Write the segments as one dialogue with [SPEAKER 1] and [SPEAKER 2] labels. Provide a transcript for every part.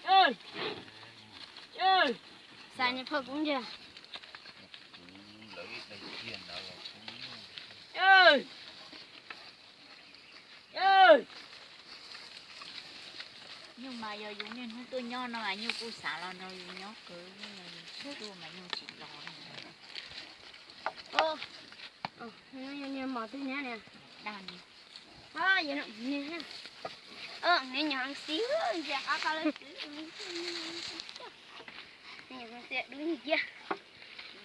[SPEAKER 1] ơi ơi
[SPEAKER 2] Xài nhập phật cũng chưa?
[SPEAKER 3] lấy đầy tiền đó là
[SPEAKER 1] ơi ơi
[SPEAKER 2] Nhưng mà giờ dùng nên không tôi nho nó là như cô xả là nó nhó cứ suốt luôn mà như chỉ lò
[SPEAKER 4] như mỏ tôi nhá nè.
[SPEAKER 2] đàn
[SPEAKER 4] Vậy nó nè. Nghe nhọn xíu dạ có lên nè con sẽ đứng kia.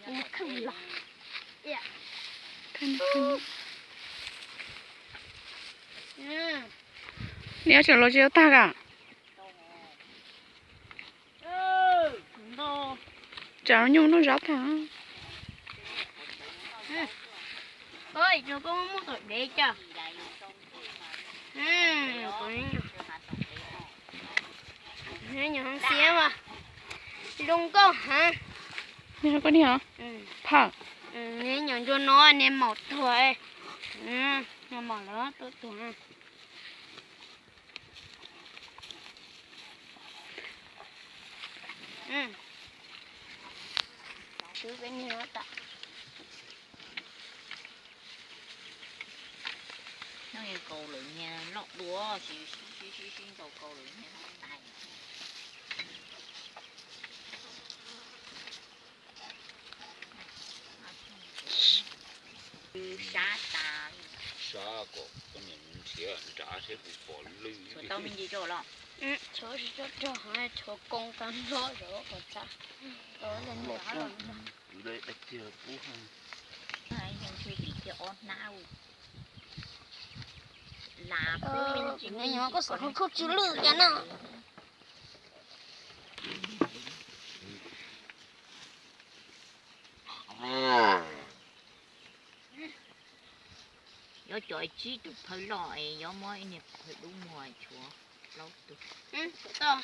[SPEAKER 4] Nó không lọ. Dạ.
[SPEAKER 5] Nếu chẳng lo chiếu ta cả. Chả nhung nó rớt hả?
[SPEAKER 4] Ôi, nó có một tuổi đấy chưa? Nó nhọn xíu mà. Đúng không hả?
[SPEAKER 5] Nè có đi hả? Phở.
[SPEAKER 4] Nếu nhọn cho nó anh em một tuổi. Nó mỏ nó tốt tuổi. Cứ cái này nó tạo.
[SPEAKER 2] nó như cầu lượng nha lọt đúa xí cầu cầu lượng nha tài xá tà
[SPEAKER 3] xa có những chuyện trả sẽ bị bỏ lư
[SPEAKER 2] rồi tao mình gì cho lọ
[SPEAKER 4] Chỗ cho hai chỗ công cán đó rồi còn sao? Đó là
[SPEAKER 3] lọt
[SPEAKER 4] nhỏ rồi.
[SPEAKER 3] từ đây đánh chưa phú không
[SPEAKER 2] này hình suy bị cho on nào là
[SPEAKER 4] Nghe nhỏ có sợ không chịu lử cho nó.
[SPEAKER 2] gió trời chi tụt thời lòi gió môi nè phải đúng ngoài chúa lâu tụt
[SPEAKER 4] To.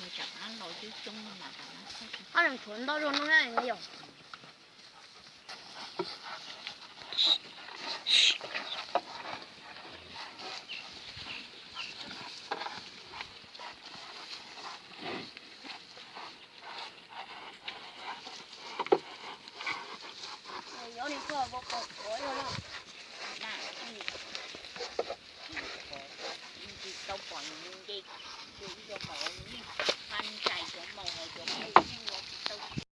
[SPEAKER 2] tôi chẳng ăn nổi chứ chung mà
[SPEAKER 4] Ăn làm chuẩn đâu rồi nó nghe nhiều. Gió đi qua bộ cổ rồi